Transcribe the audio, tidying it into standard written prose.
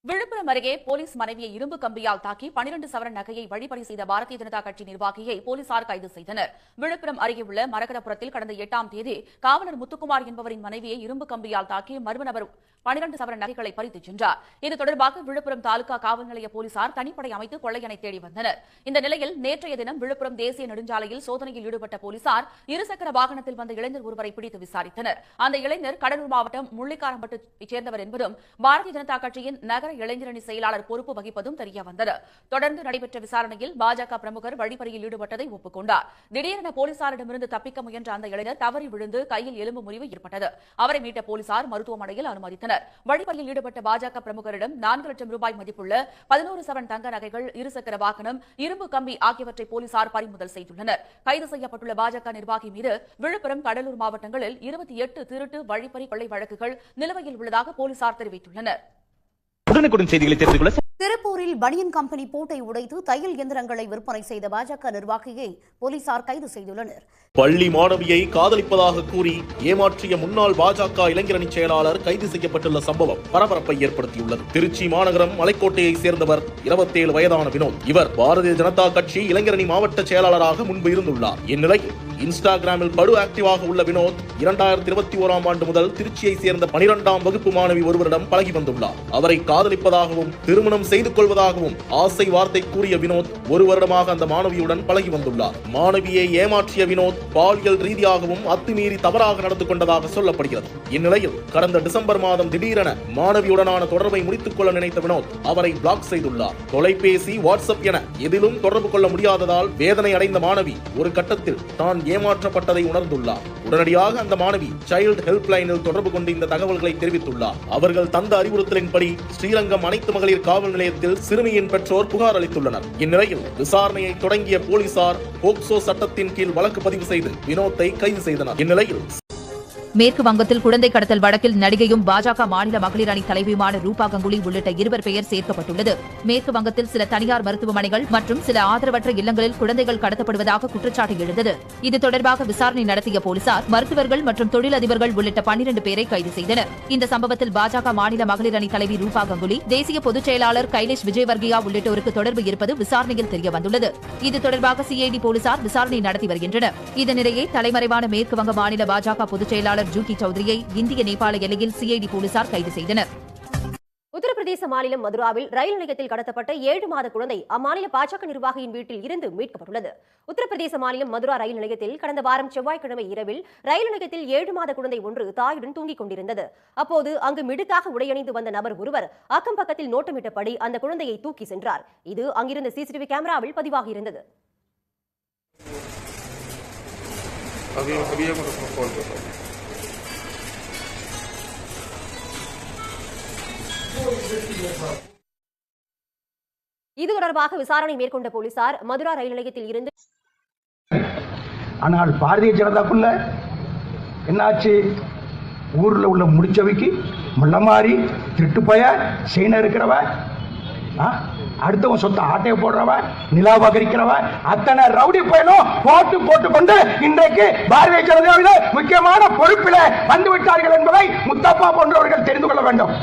விழுப்புரம் அருகே போலீஸ் மனைவியை இரும்பு கம்பியால் தாக்கி 12 சவரன் நகையை வழிப்பறி செய்த பாரதிய ஜனதா கட்சி நிர்வாகியை போலீசார் கைது செய்தனர். விழுப்புரம் அருகே உள்ள மரகதபுரத்தில் கடந்த 8ஆம் தேதி காவலர் முத்துக்குமார் என்பவரின் மனைவியை இரும்பு கம்பியால் தாக்கி மர்ம நபர் 12 சவரன் நகைகளை பறித்துச் சென்றார். இது தொடர்பாக விழுப்புரம் தாலுகா காவல் நிலைய போலீசார் தனிப்படை அமைத்து கொள்ளையனை தேடி வந்தனர். இந்த நிலையில் நேற்றைய தினம் விழுப்புரம் தேசிய நெடுஞ்சாலையில் சோதனையில் ஈடுபட்ட போலீசார் இருசக்கர வாகனத்தில் வந்த இளைஞர் ஒருவரை பிடித்து விசாரித்தனர். அந்த இளைஞர் கடலூர் மாவட்டம் முள்ளிக்காரம்பட்டையைச் சேர்ந்தவர் என்பதும் பாரதிய ஜனதா கட்சியின் நகர இளைஞரணி செயலாளர் பொறுப்பு வகிப்பதும் தெரியவந்தது. தொடர்ந்து நடைபெற்ற விசாரணையில் பாஜக பிரமுகர் வழிப்பறியில் ஈடுபட்டதை ஒப்புக்கொண்டார். திடீரென போலீசாரிடமிருந்து தப்பிக்க முயன்ற அந்த இளைஞர் தவறி விழுந்து கையில் எலும்பு முறிவு ஏற்பட்டது. அவரை மீட்ட போலீசார் மருத்துவமனையில் அனுமதித்தனர். வழிப்பறியில் ஈடுபட்ட பாஜக பிரமுகரிடம் 4 லட்சம் ரூபாய் மதிப்புள்ள 11 சவரன் தங்க நகைகள், இருசக்கர வாகனம், இரும்பு கம்பி ஆகியவற்றை போலீசார் பறிமுதல் செய்துள்ளனர். கைது செய்யப்பட்டுள்ள பாஜக நிர்வாகி மீது விழுப்புரம், கடலூர் மாவட்டங்களில் 28 திருட்டு, வழிப்பறி, கொள்ளை வழக்குகள் நிலுவையில் உள்ளதாக போலீசார் தெரிவித்துள்ளனர். உடனுக்குடன் செய்திகளை தெரிந்து கொள்ள திருப்பூரில் பனியன் கம்பெனி பூட்டை உடைத்து தையல் இயந்திரங்களை விற்பனை செய்த பாஜக நிர்வாகியை போலீசார் கைது செய்துள்ளனர். பள்ளி மாணவியை காதலிப்பதாக கூறி ஏமாற்றிய முன்னாள் பாஜக இளைஞரணி செயலாளர் கைது செய்யப்பட்டுள்ள சம்பவம் பரபரப்பை ஏற்படுத்தியுள்ளது. திருச்சி மாநகரம் மலைக்கோட்டையை சேர்ந்தவர் 27 வயதான வினோத். இவர் பாரதிய ஜனதா கட்சி இளைஞரணி மாவட்ட செயலாளராக முன்பு இருந்துள்ளார். இந்நிலையில் இன்ஸ்டாகிராமில் படு ஆக்டிவாக உள்ள வினோத் 2021ஆம் ஆண்டு முதல் திருச்சியை சேர்ந்த 12ஆம் வகுப்பு மாணவி ஒருவரிடம் பழகி வந்துள்ளார். அவரை காதலிப்பதாகவும் திருமணம் செய்து கொள்வதாகவும் ஆசை வார்த்தை கூறிய வினோத் 1 வருடமாக அந்த மாணவியுடன் பழகி வந்துள்ளார். மாணவியை ஏமாற்றிய வினோத் பாலியல் ரீதியாகவும் அத்துமீறி தவறாக நடந்து கொண்டதாக சொல்லப்படுகிறது. இந்நிலையில் கடந்த டிசம்பர் மாதம் திடீரென மாணவியுடனான தொடர்பை முடித்துக் கொள்ள நினைத்த வினோத் அவரை பிளாக் செய்துள்ளார். தொலைபேசி, வாட்ஸ்அப் என எதிலும் தொடர்பு கொள்ள முடியாததால் வேதனை அடைந்த மாணவி ஒரு கட்டத்தில் தான் ஏமாற்றப்பட்டதை உணர்ந்துள்ளார். உடனடியாக அந்த மாணவி சைல்டு ஹெல்ப் லைனில் தொடர்பு கொண்டு இந்த தகவல்களை தெரிவித்துள்ளார். அவர்கள் தந்த அறிவுறுத்தலின்படி ஸ்ரீரங்கம் அனைத்து மகளிர் காவல் நிலையத்தில் சிறுமியின் பெற்றோர் புகார் அளித்துள்ளனர். இந்நிலையில் விசாரணையை தொடங்கிய போலீசார் போக்சோ சட்டத்தின் கீழ் வழக்கு பதிவு செய்து வினோத்தை கைது செய்தனர். இந்நிலையில் மேற்கு வங்கத்தில் குழந்தை கடத்தல் வழக்கில் நடிகையும் பாஜக மாநில மகளிர் அணி தலைவியுமான ரூபா கங்குலி உள்ளிட்ட 2 பெயர் சேர்க்கப்பட்டுள்ளது. மேற்கு வங்கத்தில் சில தனியார் மருத்துவமனைகள் மற்றும் சில ஆதரவற்ற இல்லங்களில் குழந்தைகள் கடத்தப்படுவதாக குற்றச்சாட்டு எழுந்தது. இது தொடர்பாக விசாரணை நடத்திய போலீசார் மருத்துவர்கள் மற்றும் தொழிலதிபர்கள் உள்ளிட்ட 12 பேரை கைது செய்தனர். இந்த சம்பவத்தில் பாஜக மாநில மகளிர் அணி தலைவி ரூபா கங்குலி, தேசிய பொதுச் செயலாளர் கைலேஷ் விஜய்வர்கியா உள்ளிட்டோருக்கு தொடர்பு இருப்பது விசாரணையில் தெரியவந்துள்ளது. இது தொடர்பாக சிஐடி போலீசார் விசாரணை நடத்தி வருகின்றனர். இதனிடையே தலைமறைவான மேற்கு வங்க மாநில பாஜக பொதுச் செயலாளர் ஜூகி சௌத்ரியை இந்திய நேபாள எல்லையில் சிஐடி போலீசார் கைது செய்தனர். உத்தரப்பிரதேச மாநிலம் மதுராவில் ரயில் நிலையத்தில் கடத்தப்பட்ட 7 மாத குழந்தை அம்மாநில பாஜக நிர்வாகியின் வீட்டில் இருந்து மீட்கப்பட்டுள்ளது. உத்தரப்பிரதேச மாநிலம் மதுரா ரயில் நிலையத்தில் கடந்த வாரம் செவ்வாய்க்கிழமை இரவில் ரயில் நிலையத்தில் 7 மாத குழந்தை ஒன்று தாயுடன் தூங்கிக் கொண்டிருந்தது. அப்போது அங்கு மிடுக்காக உடையணிந்து வந்த நபர் ஒருவர் அக்கம் பக்கத்தில் நோட்டமிட்டபடி அந்த குழந்தையை தூக்கி சென்றார். இது அங்கிருந்த சிசிடிவி கேமராவில் பதிவாகியிருந்தது. இது தொடர்பாக விசாரணை மேற்கொண்ட போலீசார் மதுரா ரயில் நிலையத்தில் இருந்து ஆனால் பாரதிய ஜனதாக்குள்ள என்னாச்சு? ஊர்ல உள்ள முடிச்சவைக்கு முள்ளமாரி, திருட்டுப்பய, செயின இருக்கிறவ, அடுத்தவன் சொத்த ஆட்டையை போடுறவ, நிலாபகரிக்கிறவ, அத்தனை ரவுடி பயனும் போட்டு கொண்டு இன்றைக்கு பாரதிய ஜனதாவில் முக்கியமான பொறுப்பில் வந்துவிட்டார்கள் என்பதை முத்தப்பா போன்றவர்கள் தெரிந்து கொள்ள வேண்டும்.